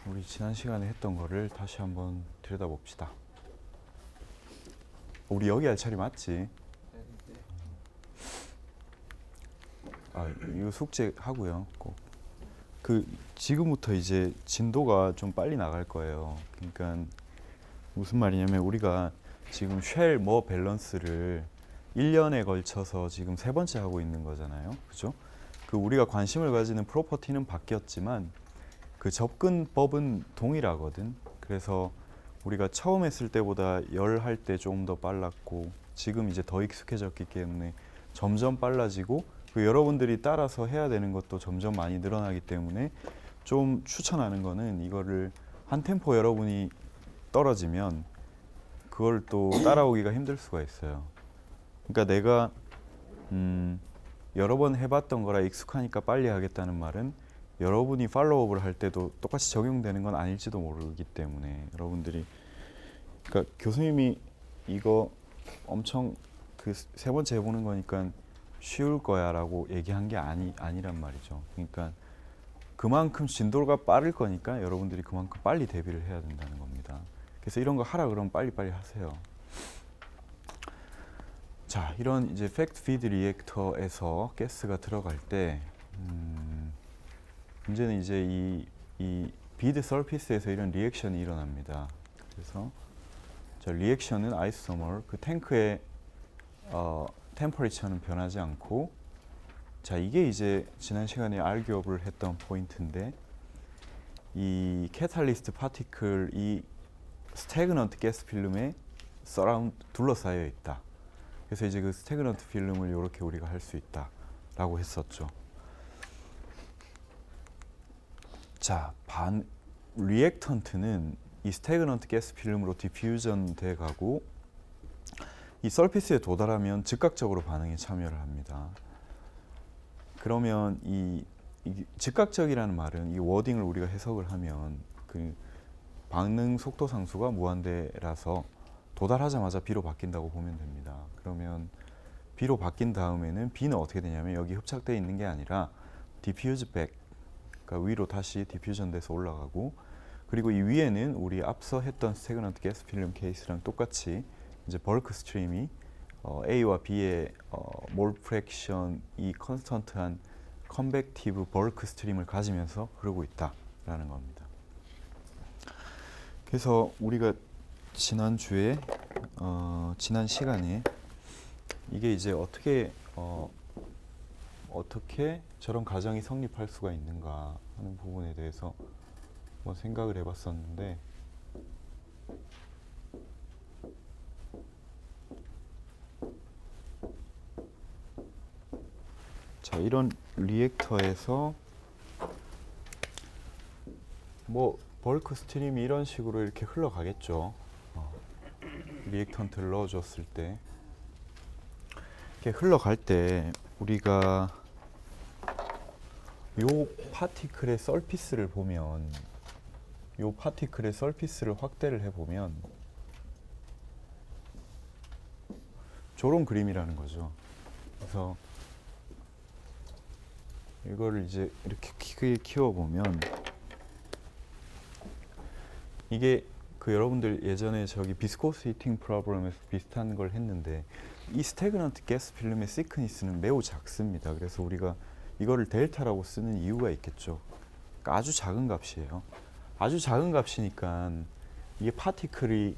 우리 지난 시간에 했던 거를 다시 한번 들여다봅시다. 우리 여기 할 차례 맞지? 아, 이거 숙제 하고요. 꼭. 지금부터 이제 진도가 좀 빨리 나갈 거예요. 그러니까 무슨 말이냐면 우리가 지금 쉘 뭐 밸런스를 1년에 걸쳐서 지금 세 번째 하고 있는 거잖아요. 그죠? 우리가 관심을 가지는 프로퍼티는 바뀌었지만 그 접근법은 동일하거든. 그래서 우리가 처음 했을 때보다 열 할 때 조금 더 빨랐고 지금 이제 더 익숙해졌기 때문에 점점 빨라지고 여러분들이 따라서 해야 되는 것도 점점 많이 늘어나기 때문에 좀 추천하는 거는 이거를 한 템포 여러분이 떨어지면 그걸 또 따라오기가 힘들 수가 있어요. 그러니까 내가 여러 번 해봤던 거라 익숙하니까 빨리 하겠다는 말은 여러분이 팔로우업을 할 때도 똑같이 적용되는 건 아닐지도 모르기 때문에 여러분들이 그러니까 교수님이 이거 엄청 세 번째 해보는 거니까 쉬울 거야 라고 얘기한 게 아니란 말이죠. 그러니까 그만큼 진도가 빠를 거니까 여러분들이 그만큼 빨리 대비를 해야 된다는 겁니다. 그래서 이런 거 하라 그러면 빨리빨리 하세요. 자, 이런 이제 팩트 피드 리액터에서 가스가 들어갈 때 문제는 이제 이 비드 서피스에서 이런 리액션이 일어납니다. 그래서 자, 리액션은 아이소머 그 탱크의 템퍼리처는 변하지 않고 자, 이게 이제 지난 시간에 알기업을 했던 포인트인데 이 캐탈리스트 파티클 이 스태그넌트 가스 필름에 둘러싸여 있다. 그래서 이제 그 스태그넌트 필름을 이렇게 우리가 할 수 있다라고 했었죠. 자, 리액턴트는 이 스태그넌트 가스 필름으로 디퓨전 돼 가고 이 서피스에 도달하면 즉각적으로 반응에 참여를 합니다. 그러면 이 즉각적이라는 말은 이 워딩을 우리가 해석을 하면 그 반응 속도 상수가 무한대라서 도달하자마자 B로 바뀐다고 보면 됩니다. 그러면 B로 바뀐 다음에는 B는 어떻게 되냐면 여기 흡착되어 있는 게 아니라 디퓨즈 백, 그러니까 위로 다시 디퓨전 돼서 올라가고 그리고 이 위에는 우리 앞서 했던 스태그넌트 가스 필름 케이스랑 똑같이 이제 벌크 스트림이 A와 B의 몰 프랙션이 컨스턴트한 컨벡티브 벌크 스트림을 가지면서 흐르고 있다라는 겁니다. 그래서 우리가 지난 시간에 이게 이제 어떻게 저런 가정이 성립할 수가 있는가 하는 부분에 대해서 한번 생각을 해봤었는데 자, 이런 리액터에서 뭐 벌크 스트림이 이런 식으로 이렇게 흘러가겠죠. 리액턴트를 넣어줬을 때 이렇게 흘러갈 때 우리가 요 파티클의 서피스를 보면 요 파티클의 서피스를 확대를 해보면 저런 그림이라는 거죠. 그래서 이거를 이제 이렇게 크게 키워보면 이게 여러분들 예전에 저기 비스코스 히팅 프로그램에서 비슷한 걸 했는데 이 스태그넌트 가스 필름의 시크니스는 매우 작습니다. 그래서 우리가 이거를 델타라고 쓰는 이유가 있겠죠. 그러니까 아주 작은 값이에요. 아주 작은 값이니까 이게 파티클이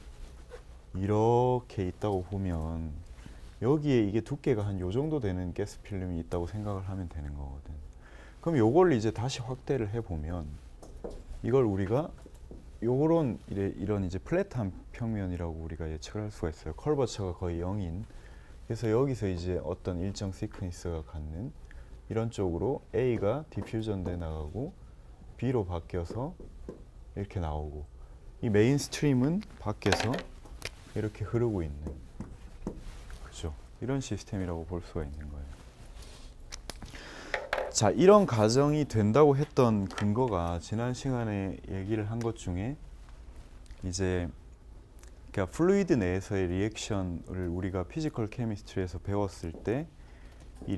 이렇게 있다고 보면 여기에 이게 두께가 한 요 정도 되는 가스 필름이 있다고 생각을 하면 되는 거거든. 그럼 요걸 이제 다시 확대를 해보면 이걸 우리가 이런 이제 플랫한 평면이라고 우리가 예측을 할 수가 있어요. 컬버처가 거의 0인. 그래서 여기서 이제 어떤 일정 시크니스가 갖는 이런 쪽으로 A가 디퓨전 돼 나가고 B로 바뀌어서 이렇게 나오고 이 메인 스트림은 밖에서 이렇게 흐르고 있는 그죠? 이런 시스템이라고 볼 수가 있는 거예요. 자, 이런 가정이 된다고 했던 근거가 지난 시간에 얘기를 한 것 중에 이제 그러니까 플루이드 내에서의 리액션을 우리가 피지컬 케미스트리에서 배웠을 때 이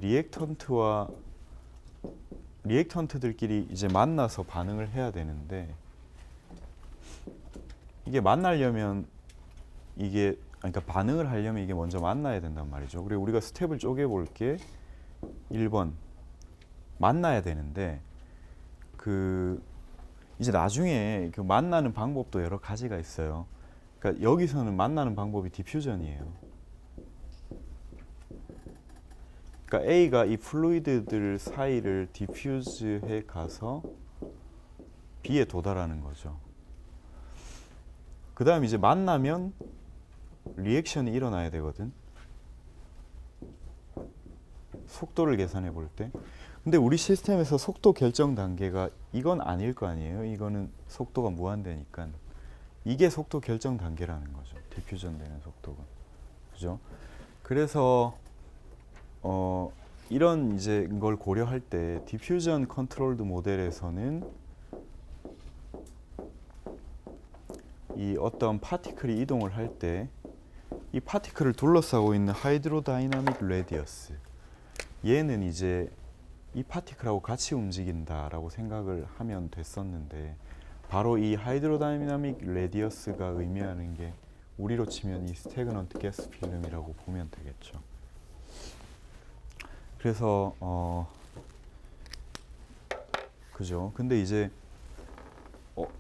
리액턴트들끼리 이제 만나서 반응을 해야 되는데 이게 만나려면 이게 그러니까 반응을 하려면 이게 먼저 만나야 된단 말이죠. 그리고 우리가 스텝을 쪼개 볼게 1번 만나야 되는데 그 이제 나중에 그 만나는 방법도 여러 가지가 있어요. 그러니까 여기서는 만나는 방법이 디퓨전이에요. 그러니까 A가 이 플루이드들 사이를 디퓨즈해 가서 B에 도달하는 거죠. 그 다음 이제 만나면 리액션이 일어나야 되거든. 속도를 계산해 볼 때. 근데 우리 시스템에서 속도 결정 단계가 이건 아닐 거 아니에요. 이거는 속도가 무한대니까. 이게 속도 결정 단계라는 거죠. 디퓨전 되는 속도가. 그죠? 그래서 이런 이제 걸 고려할 때 디퓨전 컨트롤드 모델에서는 이 어떤 파티클이 이동을 할 때 이 파티클을 둘러싸고 있는 하이드로다이나믹 레디어스 얘는 이제 이 파티클하고 같이 움직인다라고 생각을 하면 됐었는데 바로 이 하이드로다이나믹 레디어스가 의미하는 게 우리로 치면 이 스태그넌트 가스 필름이라고 보면 되겠죠. 그래서 그죠. 근데 이제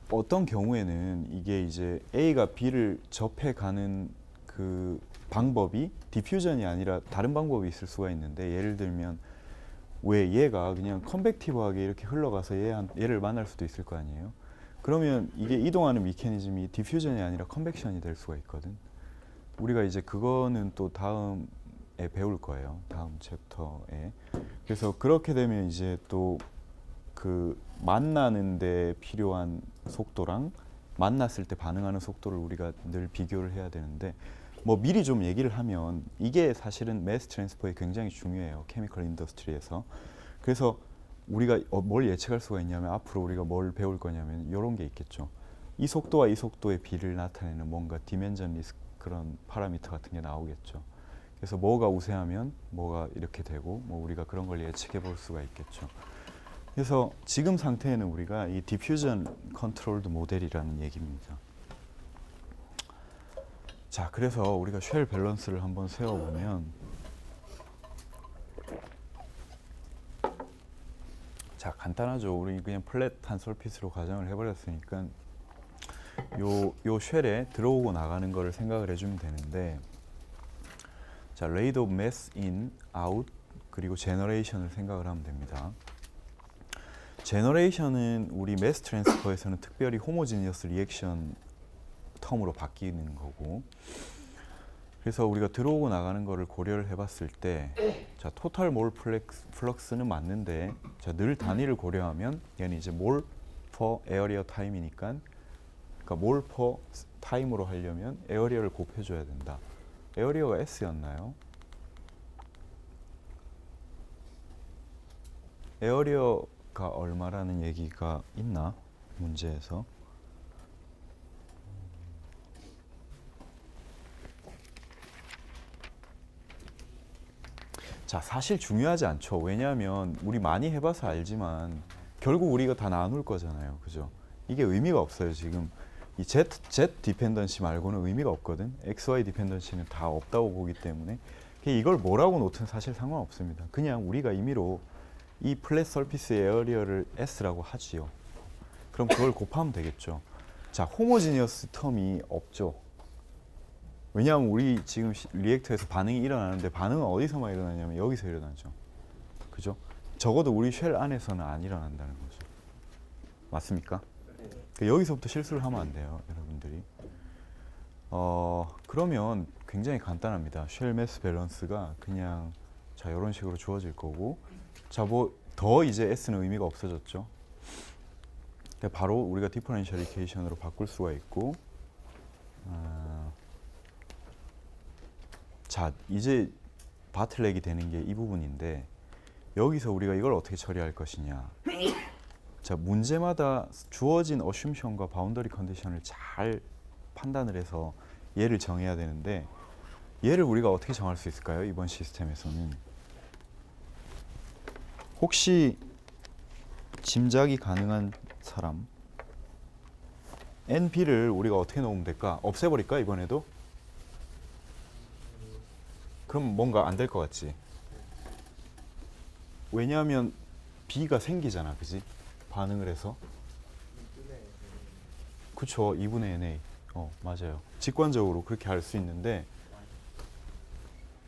어떤 경우에는 이게 이제 A가 B를 접해가는 그 방법이 디퓨전이 아니라 다른 방법이 있을 수가 있는데 예를 들면 왜 얘가 그냥 컨벡티브하게 이렇게 흘러가서 얘를 만날 수도 있을 거 아니에요. 그러면 이게 이동하는 메커니즘이 디퓨전이 아니라 컨벡션이 될 수가 있거든. 우리가 이제 그거는 또 다음에 배울 거예요. 다음 챕터에. 그래서 그렇게 되면 이제 또 그 만나는데 필요한 속도랑 만났을 때 반응하는 속도를 우리가 늘 비교를 해야 되는데 뭐 미리 좀 얘기를 하면 이게 사실은 매스 트랜스퍼에 굉장히 중요해요. 케미컬 인더스트리에서. 그래서 우리가 뭘 예측할 수가 있냐면 앞으로 우리가 뭘 배울 거냐면 이런 게 있겠죠. 이 속도와 이 속도의 비를 나타내는 뭔가 디멘전 리스크 그런 파라미터 같은 게 나오겠죠. 그래서 뭐가 우세하면 뭐가 이렇게 되고 뭐 우리가 그런 걸 예측해 볼 수가 있겠죠. 그래서 지금 상태에는 우리가 이 디퓨전 컨트롤드 모델이라는 얘기입니다. 자, 그래서 우리가 쉘 밸런스를 한번 세워보면 자, 간단하죠. 우리 그냥 플랫한 서피스로 가정을 해버렸으니까 요 쉘에 들어오고 나가는 거를 생각을 해주면 되는데 자, rate of mass in, out 그리고 generation을 생각을 하면 됩니다. 제너레이션은 우리 매스 트랜스퍼에서는 특별히 호모지니어스 리액션 텀으로 바뀌는 거고 그래서 우리가 들어오고 나가는 거를 고려를 해봤을 때 자, 토탈 몰 플럭스는 맞는데 자, 늘 단위를 고려하면 얘는 이제 몰 퍼 에어리어 타임이니까 그러니까 몰 퍼 타임으로 하려면 에어리어를 곱해줘야 된다. 에어리어가 S였나요? 에어리어가 얼마라는 얘기가 있나? 문제에서. 자, 사실 중요하지 않죠. 왜냐하면 우리 많이 해봐서 알지만 결국 우리가 다 나눌 거잖아요. 그죠? 이게 의미가 없어요. 지금 이 Z 디펜던시 말고는 의미가 없거든. XY 디펜던시는 다 없다고 보기 때문에 이걸 뭐라고 놓든 사실 상관없습니다. 그냥 우리가 임의로 이 플랫 서피스 에어리어를 S라고 하지요. 그럼 그걸 곱하면 되겠죠. 자, 호모지니어스 텀이 없죠. 왜냐하면 우리 지금 리액터에서 반응이 일어나는데 반응은 어디서만 일어나냐면 여기서 일어나죠. 그죠? 적어도 우리 쉘 안에서는 안 일어난다는 거죠. 맞습니까? 여기서부터 실수를 하면 안 돼요, 여러분들이. 그러면 굉장히 간단합니다. 쉘 매스 밸런스가 그냥 자, 이런 식으로 주어질 거고 자, 뭐 더 이제 S는 의미가 없어졌죠. 바로 우리가 디퍼런셜 이퀘이션으로 바꿀 수가 있고 자, 이제 바틀렉이 되는 게 이 부분인데 여기서 우리가 이걸 어떻게 처리할 것이냐. 자, 문제마다 주어진 어쓰션과 바운더리 컨디션을 잘 판단을 해서 얘를 정해야 되는데 얘를 우리가 어떻게 정할 수 있을까요? 이번 시스템에서는 혹시 짐작이 가능한 사람? NB를 우리가 어떻게 넣으면 될까? 없애버릴까 이번에도? 그럼 뭔가 안 될 것 같지? 왜냐하면 B가 생기잖아, 그지? 반응을 해서. 그쵸, 2분의 NA. 맞아요. 직관적으로 그렇게 할 수 있는데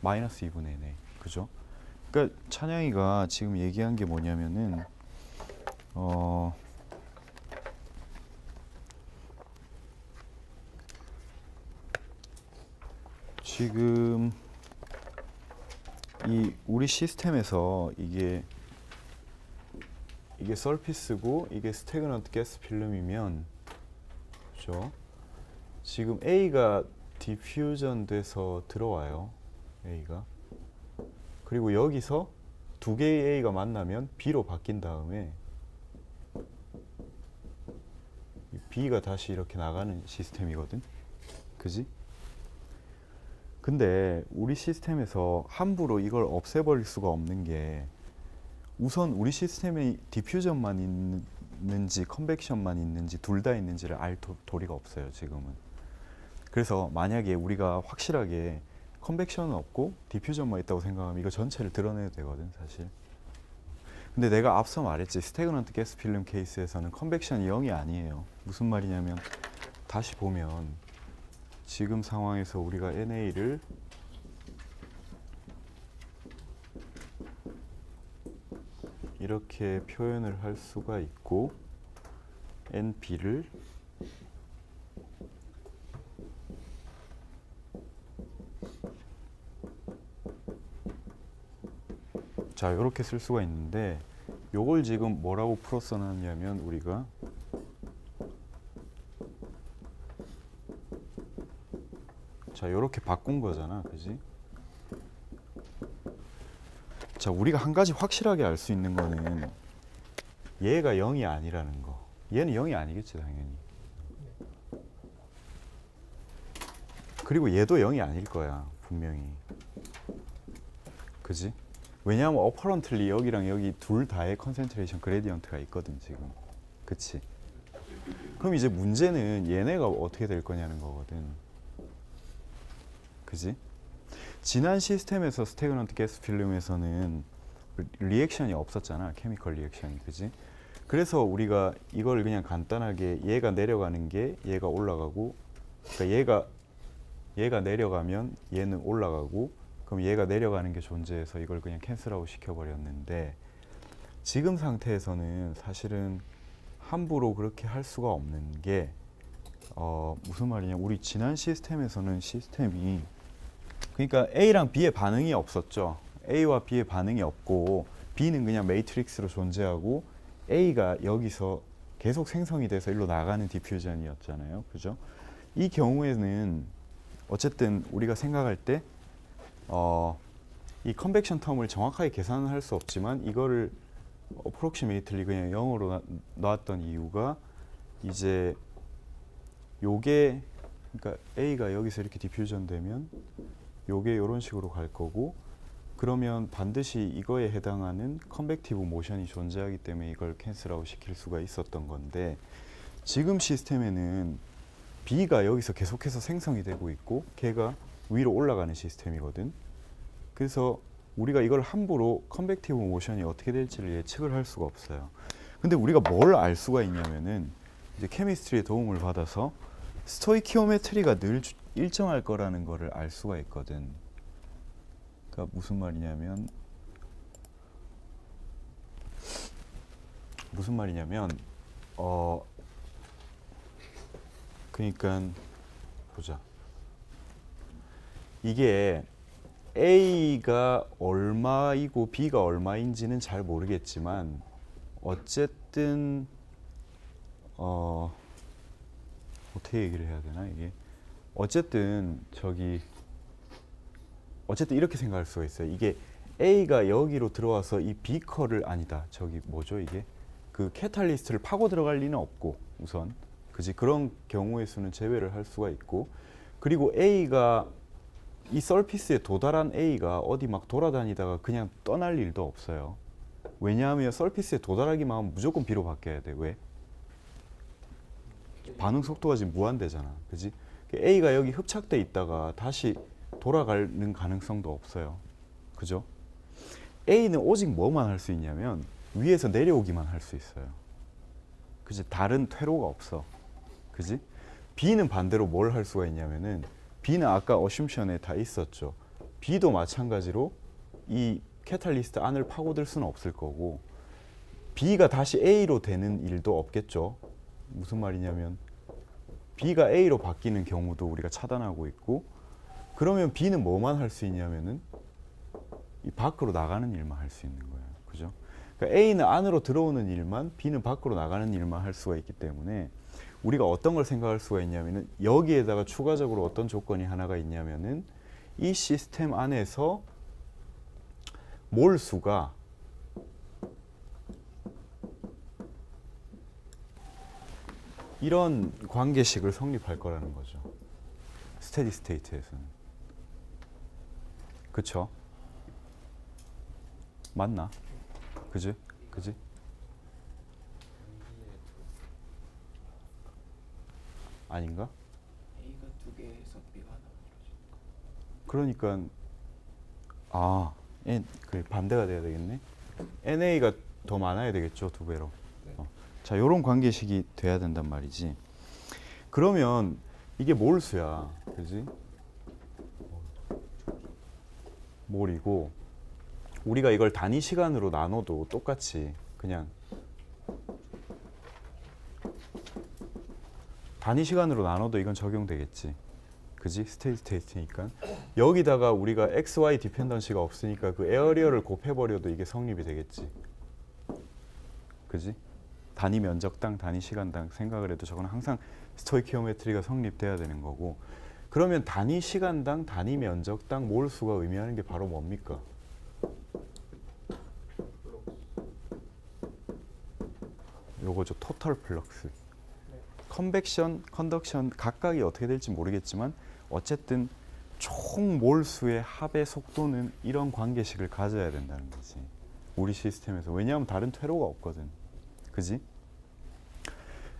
마이너스 2분의 NA. 그죠? 그러니까 찬양이가 지금 얘기한 게 뭐냐면은 지금 이 우리 시스템에서 이게 서피스고 이게 스태그넌트 가스 필름이면, 그죠? 지금 A가 디퓨전 돼서 들어와요. A가. 그리고 여기서 두 개의 A가 만나면 B로 바뀐 다음에 B가 다시 이렇게 나가는 시스템이거든. 그지? 근데 우리 시스템에서 함부로 이걸 없애버릴 수가 없는 게, 우선 우리 시스템에 디퓨전만 있는지 컨벡션만 있는지 둘 다 있는지를 알 도리가 없어요, 지금은. 그래서 만약에 우리가 확실하게 컨벡션은 없고 디퓨전만 있다고 생각하면 이거 전체를 드러내야 되거든, 사실. 근데 내가 앞서 말했지, 스태그넌트 가스 필름 케이스에서는 컨벡션이 0이 아니에요. 무슨 말이냐면, 다시 보면 지금 상황에서 우리가 NA를 이렇게 표현을 할 수가 있고, NB를 자, 이렇게 쓸 수가 있는데, 요걸 지금 뭐라고 풀어서 놨냐면, 우리가 자, 요렇게 바꾼 거잖아, 그지? 자, 우리가 한 가지 확실하게 알 수 있는 거는 얘가 0이 아니라는 거. 얘는 0이 아니겠지, 당연히. 그리고 얘도 0이 아닐 거야, 분명히. 그지? 왜냐하면 어퍼런틀리 여기랑 여기 둘 다의 컨센트레이션 그레디언트가 있거든, 지금. 그치? 그럼 이제 문제는 얘네가 어떻게 될 거냐는 거거든. 그지? 지난 시스템에서 스태그넌트 가스 필름에서는 리액션이 없었잖아, 케미컬 리액션이. 그지? 그래서 우리가 이걸 그냥 간단하게 얘가 내려가는 게 얘가 올라가고, 그러니까 얘가 내려가면 얘는 올라가고, 그럼 얘가 내려가는 게 존재해서 이걸 그냥 캔슬아웃 시켜버렸는데, 지금 상태에서는 사실은 함부로 그렇게 할 수가 없는 게, 무슨 말이냐, 우리 지난 시스템에서는 시스템이, 그러니까 A랑 B의 반응이 없었죠. A와 B의 반응이 없고 B는 그냥 매트릭스로 존재하고 A가 여기서 계속 생성이 돼서 일로 나가는 디퓨전이었잖아요. 그죠? 이 경우에는 어쨌든 우리가 생각할 때 이 컨벡션 텀을 정확하게 계산은 할 수 없지만 이거를 어프록시메이틀리 그냥 0으로 놨던 이유가, 이제 요게, 그러니까 A가 여기서 이렇게 디퓨전 되면 요게 이런 식으로 갈 거고, 그러면 반드시 이거에 해당하는 컨벡티브 모션이 존재하기 때문에 이걸 캔슬아웃 시킬 수가 있었던 건데, 지금 시스템에는 B가 여기서 계속해서 생성이 되고 있고 걔가 위로 올라가는 시스템이거든. 그래서 우리가 이걸 함부로 컨벡티브 모션이 어떻게 될지를 예측을 할 수가 없어요. 근데 우리가 뭘 알 수가 있냐면은, 이제 케미스트리의 도움을 받아서 스토이키오메트리가 늘 일정할 거라는 거를 알 수가 있거든. 그러니까 무슨 말이냐면 그러니까 보자. 이게 A가 얼마이고 B가 얼마인지는 잘 모르겠지만, 어쨌든 어떻게 얘기를 해야 되나, 이게. 어쨌든 이렇게 생각할 수가 있어요. 이게 A가 여기로 들어와서 이 비커를, 아니다, 뭐죠 이게, 그 캐탈리스트를 파고 들어갈 리는 없고, 우선 그지, 그런 경우의 수는 제외를 할 수가 있고, 그리고 A가 이 서피스에 도달한 A가 어디 막 돌아다니다가 그냥 떠날 일도 없어요. 왜냐하면 서피스에 도달하기만 하면 무조건 B로 바뀌어야 돼. 왜? 반응 속도가 지금 무한대잖아. 그지? A가 여기 흡착돼 있다가 다시 돌아가는 가능성도 없어요. 그죠? A는 오직 뭐만 할 수 있냐면 위에서 내려오기만 할 수 있어요. 그지? 다른 퇴로가 없어. 그지? B는 반대로 뭘 할 수가 있냐면은 B는 아까 어슌션에 다 있었죠. B도 마찬가지로 이 캐탈리스트 안을 파고들 수는 없을 거고 B가 다시 A로 되는 일도 없겠죠. 무슨 말이냐면 B가 A로 바뀌는 경우도 우리가 차단하고 있고 그러면 B는 뭐만 할 수 있냐면은 이 밖으로 나가는 일만 할 수 있는 거예요. 그죠? 그러니까 A는 안으로 들어오는 일만 B는 밖으로 나가는 일만 할 수가 있기 때문에 우리가 어떤 걸 생각할 수가 있냐면은 여기에다가 추가적으로 어떤 조건이 하나가 있냐면은 이 시스템 안에서 몰수가 이런 관계식을 성립할 거라는 거죠. 스테디 스테이트에서는. 그쵸? 맞나? 그지? 그지? 아닌가? A가 2개에서 B가 하나 만들어져. 그러니까 그 반대가 돼야 되겠네. NA가 더 많아야 되겠죠, 2배로. 네. 자, 요런 관계식이 돼야 된단 말이지. 그러면 이게 몰수야. 그지? 몰이고 우리가 이걸 단위 시간으로 나눠도 똑같이 그냥 단위 시간으로 나눠도 이건 적용되겠지. 그지? 스테이트니까. 여기다가 우리가 XY 디펜던시가 없으니까 그 에어리어를 곱해버려도 이게 성립이 되겠지. 그지? 단위 면적당, 단위 시간당 생각을 해도 저건 항상 스토이키오메트리가 성립돼야 되는 거고 그러면 단위 시간당, 단위 면적당 몰수가 의미하는 게 바로 뭡니까? 요거죠. 토탈 플럭스. 컨벡션, 컨덕션 각각이 어떻게 될지 모르겠지만 어쨌든 총 몰수의 합의 속도는 이런 관계식을 가져야 된다는 거지. 우리 시스템에서. 왜냐하면 다른 퇴로가 없거든. 그지?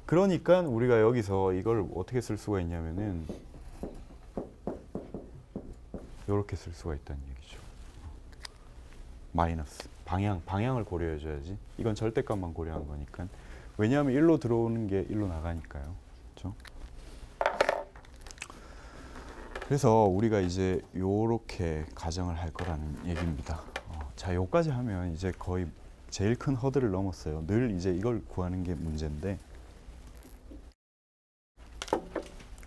그러니까 우리가 여기서 이걸 어떻게 쓸 수가 있냐면은 이렇게 쓸 수가 있다는 얘기죠. 마이너스. 방향을 고려해 줘야지. 이건 절대값만 고려한 거니까. 왜냐하면 1로 들어오는 게 1로 나가니까요. 그렇죠? 그래서 우리가 이제 요렇게 가정을 할 거라는 얘기입니다. 자, 요까지 하면 이제 거의 제일 큰 허들을 넘었어요. 늘 이제 이걸 구하는 게 문제인데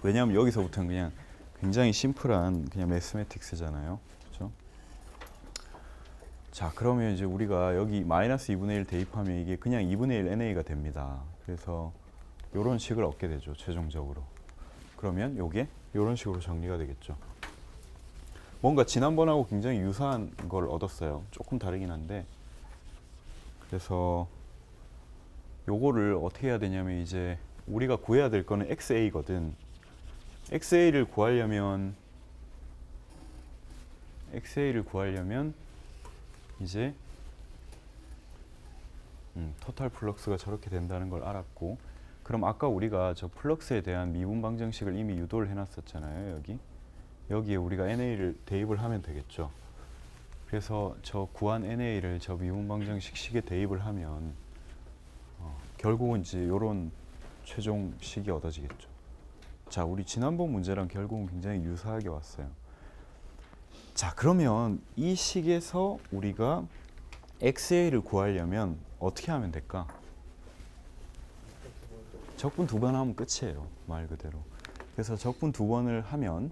왜냐하면 여기서부터는 그냥 굉장히 심플한 그냥 매스매틱스잖아요. 그렇죠? 자, 그러면 이제 우리가 여기 마이너스 2분의 1 대입하면 이게 그냥 2분의 1 NA가 됩니다. 그래서 이런 식을 얻게 되죠, 최종적으로. 그러면 요게 이런 식으로 정리가 되겠죠. 뭔가 지난번하고 굉장히 유사한 걸 얻었어요. 조금 다르긴 한데. 그래서 요거를 어떻게 해야 되냐면 이제 우리가 구해야 될 거는 XA거든. XA를 구하려면 이제 토탈 플럭스가 저렇게 된다는 걸 알았고 그럼 아까 우리가 저 플럭스에 대한 미분 방정식을 이미 유도를 해놨었잖아요. 여기에 우리가 NA를 대입을 하면 되겠죠. 그래서 저 구한 NA를 저 미분 방정식 식에 대입을 하면 결국은 이제 이런 최종 식이 얻어지겠죠. 자, 우리 지난번 문제랑 결국은 굉장히 유사하게 왔어요. 자, 그러면 이 식에서 우리가 XA를 구하려면 어떻게 하면 될까? 적분 2번 하면 끝이에요. 말 그대로. 그래서 적분 2번을 하면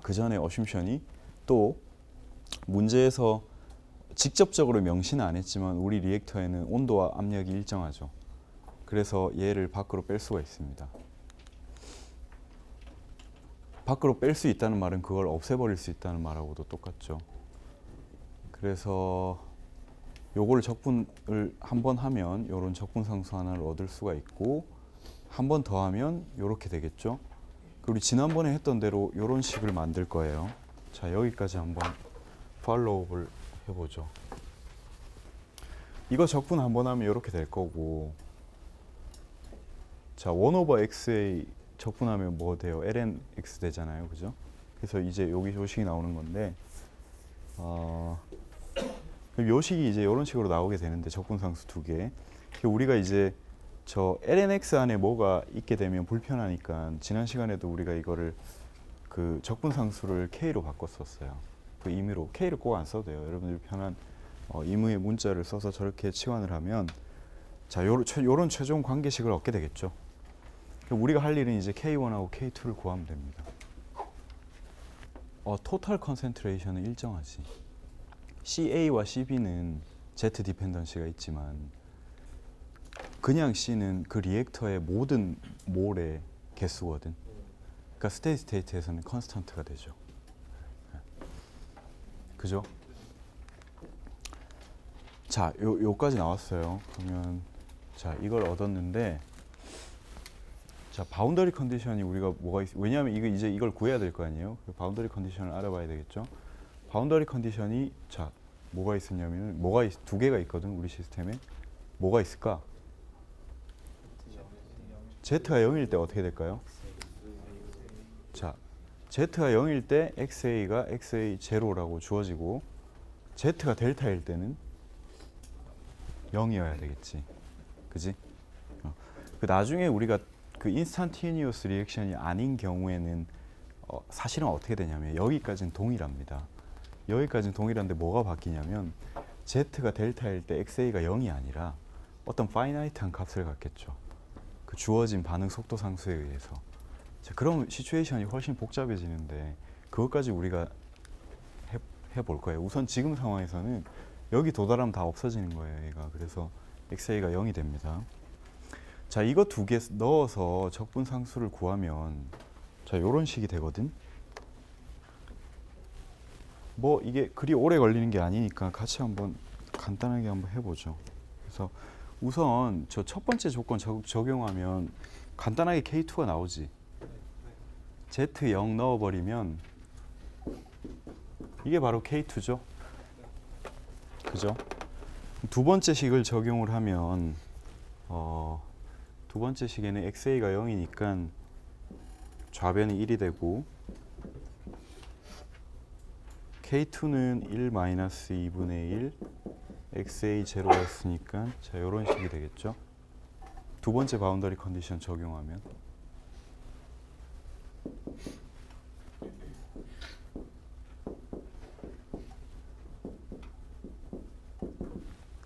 그 전에 어슌션이 또 문제에서 직접적으로 명시는 안 했지만 우리 리액터에는 온도와 압력이 일정하죠. 그래서 얘를 밖으로 뺄 수가 있습니다. 밖으로 뺄 수 있다는 말은 그걸 없애버릴 수 있다는 말하고도 똑같죠. 그래서 요걸 적분을 한 번 하면 요런 적분상수 하나를 얻을 수가 있고 한 번 더 하면 요렇게 되겠죠. 우리 지난번에 했던 대로 요런 식을 만들 거예요. 자, 여기까지 한번 팔로우업을 해보죠. 이거 적분 한 번 하면 요렇게 될 거고 자, 1 over xA 적분하면 뭐 돼요? lnx 되잖아요. 그죠? 그래서 이제 여기 요식이 나오는 건데 그럼 요식이 이제 이런 식으로 나오게 되는데 적분상수 두 개. 우리가 이제 저 lnx 안에 뭐가 있게 되면 불편하니까 지난 시간에도 우리가 이거를 그 적분상수를 k로 바꿨었어요. 그 임의로 k를 꼭 안 써도 돼요. 여러분들 편한 임의의 문자를 써서 저렇게 치환을 하면 자, 요런 최종 관계식을 얻게 되겠죠. 그럼 우리가 할 일은 이제 K1하고 K2를 구하면 됩니다. 토탈 컨센트레이션은 일정하지. CA와 CB는 Z 디펜던시가 있지만 그냥 C는 그 리액터의 모든 몰의 개수거든. 그러니까 스테디 스테이트에서는 컨스턴트가 되죠. 그죠? 자, 요까지 나왔어요. 그러면 자, 이걸 얻었는데 자, 바운더리 컨디션이 우리가 뭐가 왜냐하면 이제 이걸 구해야 될 거 아니에요. 바운더리 컨디션을 알아봐야 되겠죠. 바운더리 컨디션이 자, 뭐가 있었냐면 두 개가 있거든. 우리 시스템에. 뭐가 있을까? Z가 0일 때 어떻게 될까요? 자, Z가 0일 때 XA가 XA 제로라고 주어지고 Z가 델타일 때는 0이어야 되겠지. 그지? 그 나중에 우리가 그 인스탄티니어스 리액션이 아닌 경우에는 사실은 어떻게 되냐면 여기까지는 동일합니다. 여기까지는 동일한데 뭐가 바뀌냐면 Z가 델타일 때 XA가 0이 아니라 어떤 파이나이트한 값을 갖겠죠. 그 주어진 반응 속도 상수에 의해서. 자, 그럼 시츄에이션이 훨씬 복잡해지는데 그것까지 우리가 해볼 거예요. 우선 지금 상황에서는 여기 도달하면 다 없어지는 거예요. 얘가. 그래서 XA가 0이 됩니다. 자, 이거 두 개 넣어서 적분 상수를 구하면 자, 요런 식이 되거든. 뭐 이게 그리 오래 걸리는 게 아니니까 같이 한번 간단하게 한번 해보죠. 그래서 우선 저 첫 번째 조건 적용하면 간단하게 K2가 나오지. Z0 넣어버리면 이게 바로 K2죠. 그죠? 두 번째 식을 적용을 하면 두 번째 식에는 XA가 0이니까 좌변이 1이 되고 K2는 1-2분의 1 XA 제로였으니까 자, 이런 식이 되겠죠. 두 번째 바운더리 컨디션 적용하면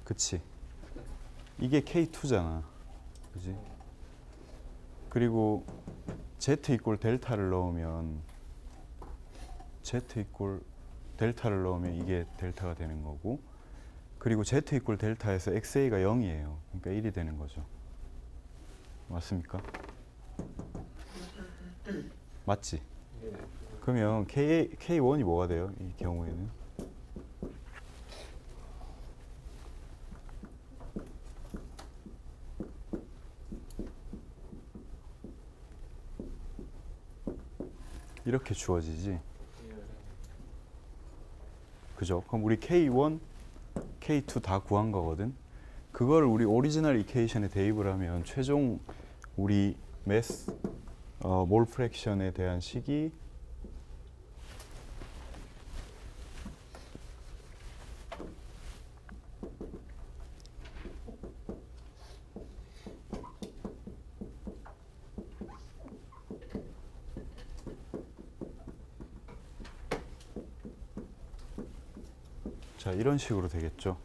그치? 이게 K2잖아. 그지? 그리고 Z 이꼴 델타를 넣으면 Z 이꼴 델타를 넣으면 이게 델타가 되는 거고 그리고 Z 이꼴 델타에서 XA가 0이에요. 그러니까 1이 되는 거죠. 맞습니까? 맞지? 그러면 K1이 뭐가 돼요? 이 경우에는? 이렇게 주어지지. 그죠? 그럼 우리 K1, K2 다 구한 거거든. 그걸 우리 오리지널 이퀘이션에 대입을 하면 최종 우리 매스 몰 프랙션에 대한 식이 자, 이런 식으로 되겠죠.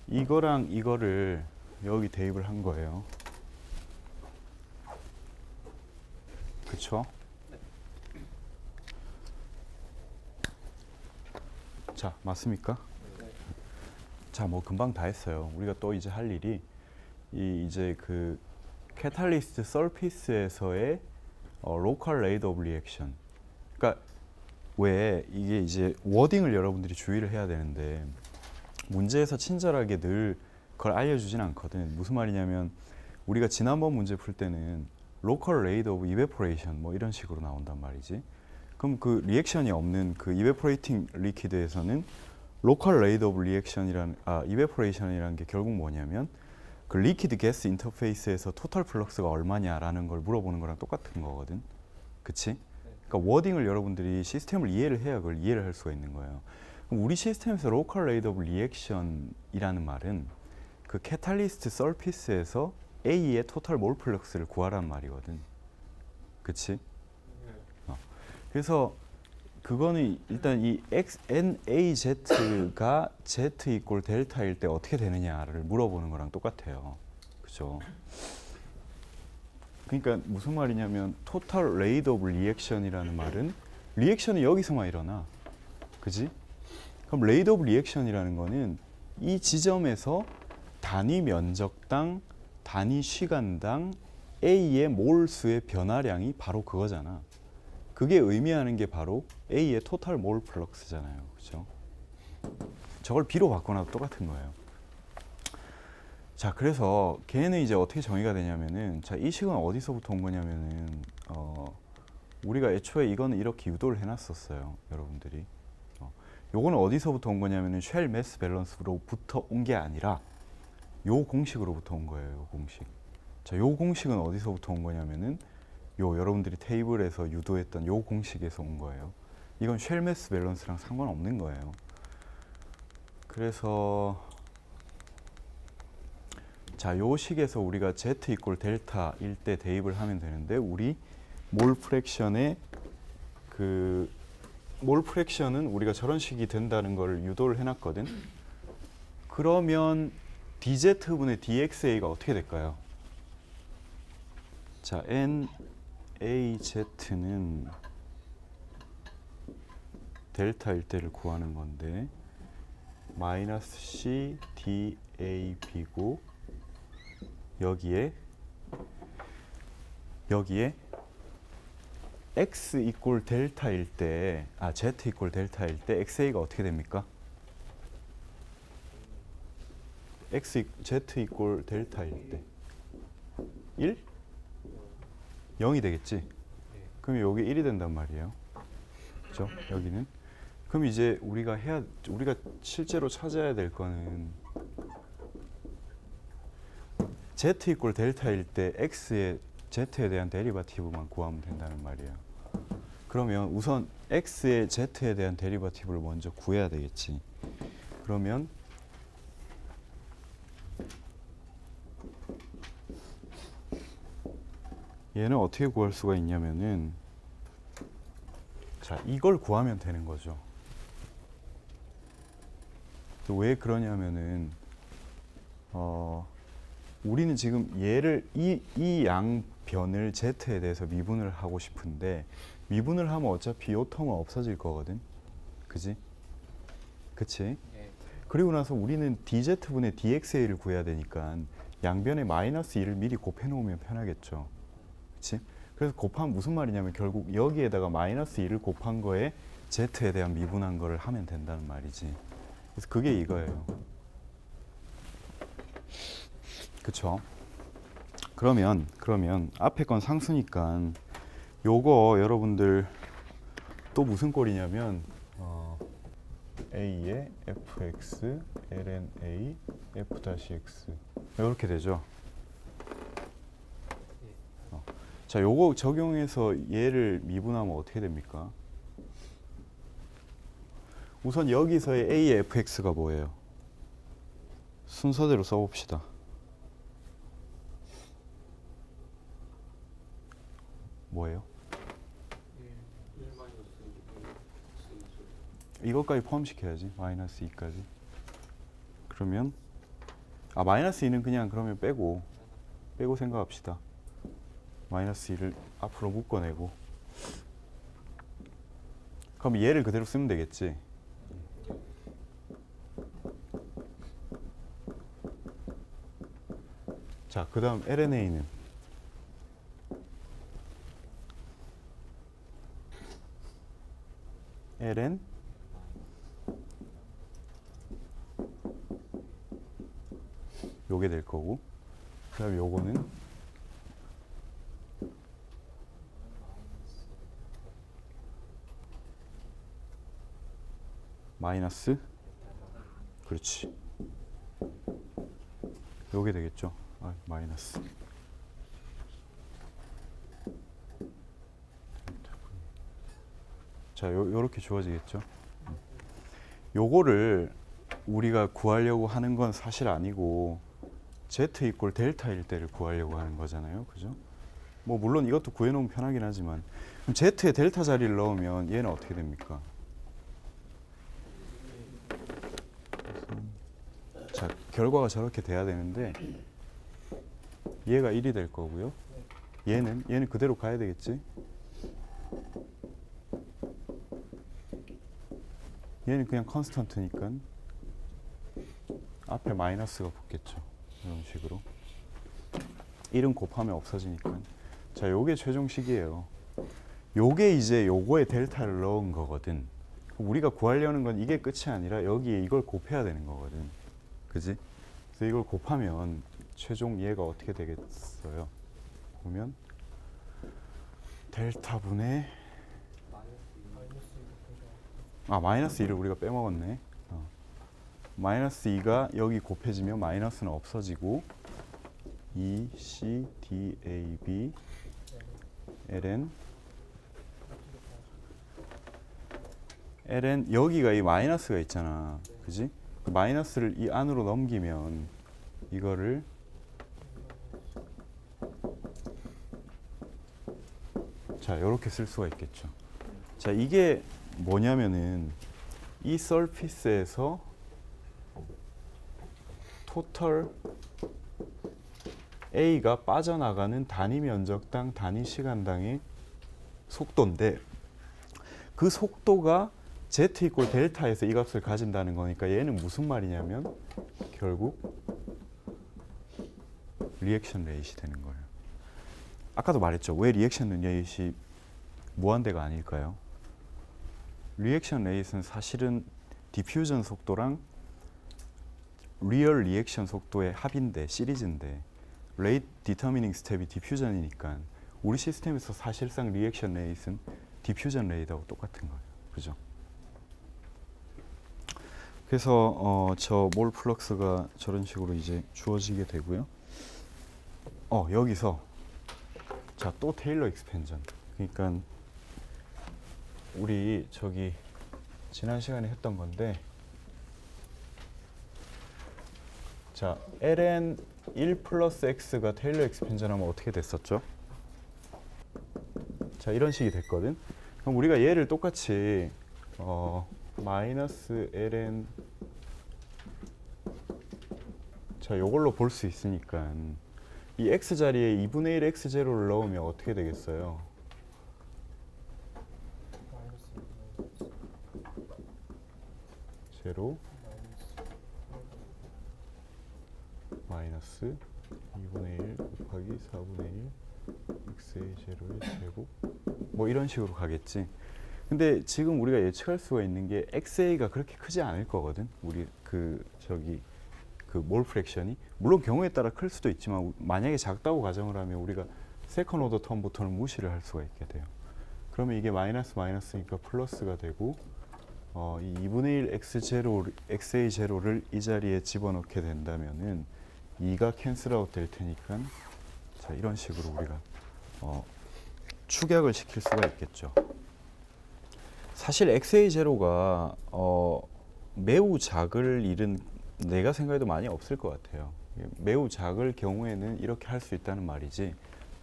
이거랑 이거를 여기 대입을 한 거예요. 그쵸? 자, 맞습니까? 자, 뭐 금방 다 했어요. 우리가 또 이제 할 일이 이제 그 캐탈리스트 서피스에서의 로컬 레이트 오브 리액션. 그러니까 왜 이게 이제 워딩을 여러분들이 주의를 해야 되는데 문제에서 친절하게 늘 그걸 알려주진 않거든. 무슨 말이냐면 우리가 지난번 문제 풀 때는 로컬 레이트 오브 이베포레이션 뭐 이런 식으로 나온단 말이지. 그럼 그 리액션이 없는 그 이베포레이팅 리퀴드에서는 로컬 레이트 오브 리액션이란 이베포레이션이라는 게 결국 뭐냐면 그 리퀴드 가스 인터페이스에서 토탈 플럭스가 얼마냐라는 걸 물어보는 거랑 똑같은 거거든. 그치? 그러니까 워딩을 여러분들이 시스템을 이해를 해야 그걸 이해를 할 수가 있는 거예요. 그럼 우리 시스템에서 로컬 레이트 오브 리액션이라는 말은 그 캐탈리스트 서피스에서 A의 토탈 몰 플럭스를 구하라는 말이거든. 그치? 그래서 그거는 일단 이 NaZ가 Z 이꼴 델타일 때 어떻게 되느냐를 물어보는 거랑 똑같아요. 그죠? 그러니까 무슨 말이냐면 토탈 레이트 오브 리액션이라는 말은 리액션이 여기서만 일어나. 그지? 그럼 레이트 오브 리액션이라는 거는 이 지점에서 단위 면적당, 단위 시간당 A의 몰수의 변화량이 바로 그거잖아. 그게 의미하는 게 바로 A의 토탈 몰 플럭스잖아요. 그죠? 저걸 B로 바꿔놔도 똑같은 거예요. 자, 그래서 걔는 이제 어떻게 정의가 되냐면은, 자, 이 식은 어디서부터 온 거냐면은, 우리가 애초에 이거는 이렇게 유도를 해놨었어요, 여러분들이. 요거는 어디서부터 온 거냐면은 쉘 매스 밸런스로부터 온 게 아니라 요 공식으로부터 온 거예요, 요 공식. 자, 요 공식은 어디서부터 온 거냐면은 요 여러분들이 테이블에서 유도했던 요 공식에서 온 거예요. 이건 쉘 매스 밸런스랑 상관없는 거예요. 그래서 자, 요 식에서 우리가 Z 이꼴 델타일 때 대입을 하면 되는데 우리 몰 프랙션의 그 몰 프랙션은 우리가 저런 식이 된다는 걸 유도를 해놨거든. 그러면 dZ분의 dxa가 어떻게 될까요? 자, NaZ는 델타일 때를 구하는 건데 마이너스 C DAB고 여기에 x 이꼴 델타일 때, z 이꼴 델타일 때 xa가 어떻게 됩니까? z 이꼴 델타일 때 1? 0이 되겠지? 그럼 여기 1이 된단 말이에요. 그죠? 여기는. 그럼 이제 우리가 실제로 찾아야 될 거는 z 이꼴 델타일 때 x의 z에 대한 데리바티브만 구하면 된다는 말이에요. 그러면 우선 x의 z에 대한 데리바티브를 먼저 구해야 되겠지. 그러면 얘는 어떻게 구할 수가 있냐면은, 자, 이걸 구하면 되는 거죠. 왜 그러냐면은 우리는 지금 얘를 이 양변을 z에 대해서 미분을 하고 싶은데 미분을 하면 어차피 요 텀은 없어질 거거든. 그지? 그치? 그리고 나서 우리는 dz분의 dxa를 구해야 되니까 양변에 마이너스 2를 미리 곱해 놓으면 편하겠죠. 그치? 그래서 곱하면 무슨 말이냐면 결국 여기에다가 마이너스 2를 곱한 거에 z에 대한 미분한 거를 하면 된다는 말이지. 그래서 그게 이거예요. 그쵸? 그러면 앞에 건 상수니까 요거 여러분들 또 무슨 꼴이냐면 a의 fx ln a f-x 이렇게 되죠. 자, 요거 적용해서 얘를 미분하면 어떻게 됩니까? 우선 여기서의 a의 fx가 뭐예요? 순서대로 써봅시다. 뭐예요? 이것까지 포함시켜야지. 마이너스 2까지. 그러면 마이너스 2는 그냥 그러면 빼고 생각합시다. 마이너스 2를 앞으로 묶어내고 그럼 얘를 그대로 쓰면 되겠지. 자, 그 다음 LNA는 ln 요게 될 거고 그 다음에 요거는 마이너스 그렇지. 요게 되겠죠. 마이너스. 자, 요렇게 주어지겠죠. 요거를 우리가 구하려고 하는 건 사실 아니고 z 이꼴 델타일 때를 구하려고 하는 거잖아요. 그죠? 뭐 물론 이것도 구해놓으면 편하긴 하지만 그럼 z에 델타 자리를 넣으면 얘는 어떻게 됩니까? 자, 결과가 저렇게 돼야 되는데 얘가 1이 될 거고요. 얘는 그대로 가야 되겠지. 얘는 그냥 컨스턴트니까 앞에 마이너스가 붙겠죠. 이런 식으로 1은 곱하면 없어지니까. 자, 요게 최종식이에요. 요게 이제 요거에 델타를 넣은 거거든. 우리가 구하려는 건 이게 끝이 아니라 여기에 이걸 곱해야 되는 거거든. 그지? 그래서 이걸 곱하면 최종 얘가 어떻게 되겠어요? 보면 델타 분의 마이너스 2를 우리가 빼먹었네. 마이너스 2가 여기 곱해지면 마이너스는 없어지고 E, C, D, A, B, ln 여기가 이 마이너스가 있잖아. 그지? 그 마이너스를 이 안으로 넘기면 이거를 자, 이렇게 쓸 수가 있겠죠. 자, 이게 뭐냐면은 이 서피스에서 토털 A가 빠져나가는 단위 면적당 단위 시간당의 속도인데 그 속도가 Z 이꼴 델타에서 이 값을 가진다는 거니까 얘는 무슨 말이냐면 결국 리액션 레이트이 되는 거예요. 아까도 말했죠. 왜 리액션 레이트이 무한대가 아닐까요? 리액션 레이트는 사실은 디퓨전 속도랑 리얼 리액션 속도의 합인데 시리즈인데 레이트 디터미닝 스텝이 디퓨전이니까 우리 시스템에서 사실상 리액션 레이트는 디퓨전 레이트하고 똑같은 거예요. 그죠? 그래서 저 몰 플럭스가 저런 식으로 이제 주어지게 되고요. 여기서 자, 또 테일러 익스펜전. 그러니까 우리 저기 지난 시간에 했던 건데 자, ln 1 플러스 x가 테일러 익스펜전 하면 어떻게 됐었죠? 자, 이런 식이 됐거든. 그럼 우리가 얘를 똑같이 마이너스 ln 자, 요걸로 볼 수 있으니까 이 x 자리에 2분의 1 x 제로를 넣으면 어떻게 되겠어요? 제로 마이너스 2분의 1 곱하기 4분의 1 x의 제로의 제곱 뭐 이런 식으로 가겠지. 근데 지금 우리가 예측할 수가 있는 게 xa가 그렇게 크지 않을 거거든. 우리 그 몰 프랙션이 물론 경우에 따라 클 수도 있지만 만약에 작다고 가정을 하면 우리가 세컨 오더 텀부터는 무시를 할 수가 있게 돼요. 그러면 이게 마이너스 마이너스니까 플러스가 되고 이 2분의 1 xa 제로를 이 자리에 집어넣게 된다면은 2가 캔슬 아웃 될 테니까 자, 이런 식으로 우리가 축약을 시킬 수가 있겠죠. 사실 xa 제로가 매우 작을 일은 내가 생각해도 많이 없을 것 같아요. 매우 작을 경우에는 이렇게 할 수 있다는 말이지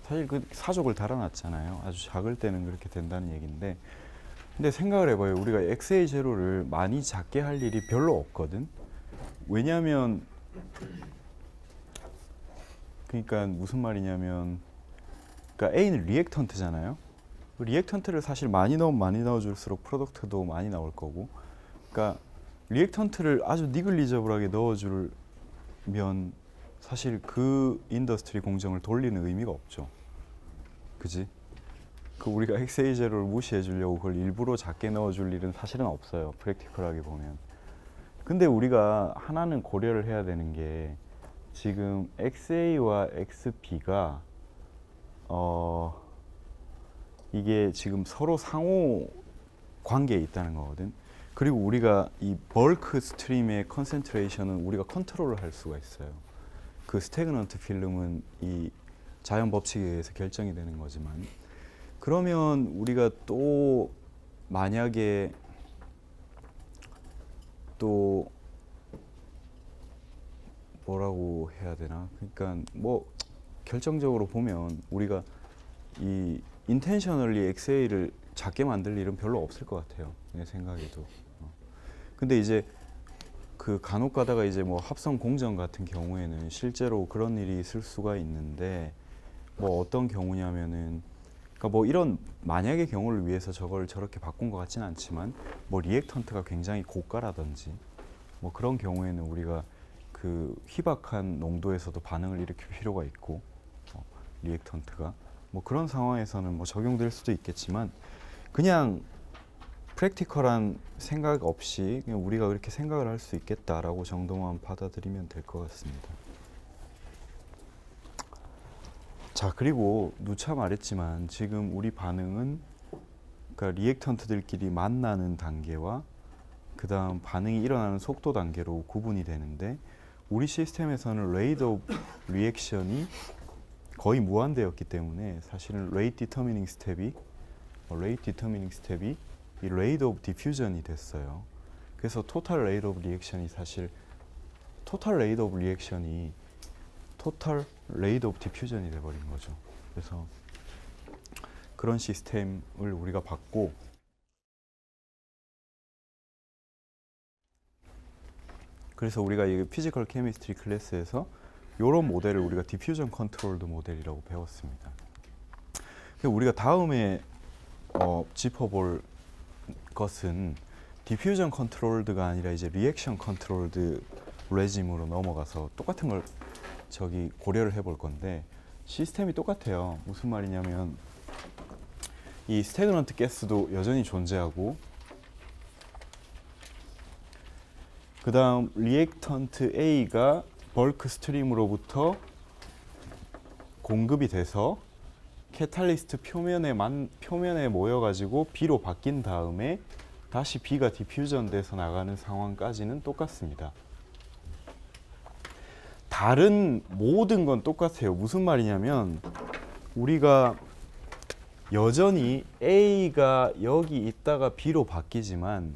사실 그 사족을 달아놨잖아요. 아주 작을 때는 그렇게 된다는 얘기인데 근데 생각을 해봐요. 우리가 xa 제로를 많이 작게 할 일이 별로 없거든. 왜냐하면 그러니까 무슨 말이냐면 그러니까 A는 리액턴트잖아요. 리액턴트를 사실 많이 넣으면 많이 넣어줄수록 프로덕트도 많이 나올 거고 그러니까 리액턴트를 아주 니글리저블하게 넣어주면 사실 그 인더스트리 공정을 돌리는 의미가 없죠. 그지? 그 우리가 xa 제로를 무시해 주려고 그걸 일부러 작게 넣어줄 일은 사실은 없어요. 프랙티컬하게 보면. 근데 우리가 하나는 고려를 해야 되는 게 지금 xa와 xb가 이게 지금 서로 상호 관계에 있다는 거거든. 그리고 우리가 이 벌크 스트림의 컨센트레이션은 우리가 컨트롤을 할 수가 있어요. 그 스태그넌트 필름은 이 자연 법칙에 의해서 결정이 되는 거지만, 그러면 우리가 또 만약에 또 뭐라고 해야 되나? 그러니까 뭐 결정적으로 보면 우리가 이 인텐셔널리 XA를 작게 만들 일은 별로 없을 것 같아요. 내 생각에도. 근데 이제 그 간혹 가다가 이제 뭐 합성 공정 같은 경우에는 실제로 그런 일이 있을 수가 있는데, 뭐 어떤 경우냐면은, 그러니까 뭐 이런 만약의 경우를 위해서 저걸 저렇게 바꾼 것 같지는 않지만, 뭐 리액턴트가 굉장히 고가라든지 뭐 그런 경우에는 우리가 그 희박한 농도에서도 반응을 일으킬 필요가 있고, 리액턴트가 뭐 그런 상황에서는 뭐 적용될 수도 있겠지만, 그냥 프랙티컬한 생각 없이 그냥 우리가 그렇게 생각을 할 수 있겠다라고 정도만 받아들이면 될 것 같습니다. 자, 그리고 누차 말했지만 지금 우리 반응은, 그러니까 리액턴트들끼리 만나는 단계와 그 다음 반응이 일어나는 속도 단계로 구분이 되는데, 우리 시스템에서는 레이트 오브 리액션이 거의 무한대였기 때문에 사실은 레이트 디터미닝 스텝이 이 레이트 오브 디퓨전이 됐어요. 그래서 토탈 레이트 오브 리액션이 사실 토탈 레이트 오브 리액션이 토탈 레이트 오브 디퓨전이 돼버린 거죠. 그래서 그런 시스템을 우리가 받고, 그래서 우리가 이 피지컬 케미스트리 클래스에서 이런 모델을 우리가 디퓨전 컨트롤드 모델이라고 배웠습니다. 우리가 다음에 짚어볼 것은 디퓨전 컨트롤드가 아니라 이제 리액션 컨트롤드 레짐으로 넘어가서 똑같은 걸 저기 고려를 해볼 건데, 시스템이 똑같아요. 무슨 말이냐면 이 스태그넌트 가스도 여전히 존재하고, 그 다음 리액턴트 A가 벌크 스트림으로부터 공급이 돼서 캐탈리스트 표면에 모여가지고 B로 바뀐 다음에 다시 B가 디퓨전 돼서 나가는 상황까지는 똑같습니다. 다른 모든 건 똑같아요. 무슨 말이냐면 우리가 여전히 A가 여기 있다가 B로 바뀌지만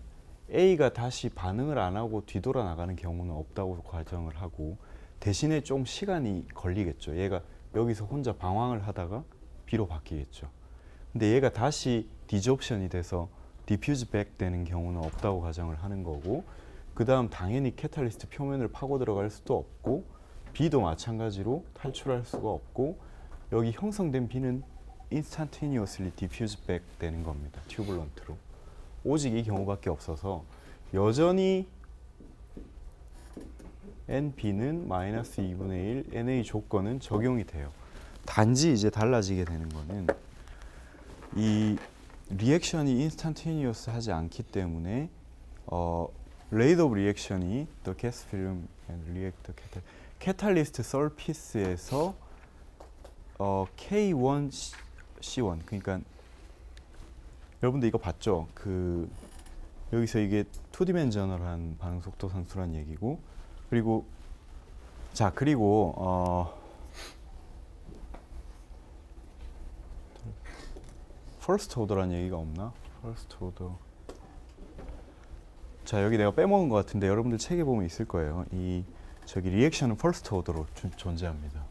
A가 다시 반응을 안 하고 뒤돌아 나가는 경우는 없다고 가정을 하고, 대신에 좀 시간이 걸리겠죠. 얘가 여기서 혼자 방황을 하다가 B로 바뀌겠죠. 근데 얘가 다시 디졸션이 돼서 디퓨즈 백 되는 경우는 없다고 가정을 하는 거고, 그 다음 당연히 캐탈리스트 표면을 파고 들어갈 수도 없고, B도 마찬가지로 탈출할 수가 없고, 여기 형성된 B는 instantaneously diffuse back 되는 겁니다. 튜블런트로. 오직 이 경우밖에 없어서 여전히 NB는 마이너스 2분의 1 NA 조건은 적용이 돼요. 단지 이제 달라지게 되는 거는 이 리액션이 인스탄테니어스 하지 않기 때문에 rate of reaction이 the gas film and reactor catalyst surface에서 K1C1, 그러니까 여러분들 이거 봤죠? 그 여기서 이게 2디멘저널한 반응 속도 상수란 얘기고, 그리고 자, 그리고 퍼스트 오더란 얘기가 없나? 퍼스트 오더. 자, 여기 내가 빼먹은 것 같은데 여러분들 책에 보면 있을 거예요. 이 저기 리액션은 퍼스트 오더로 존재합니다.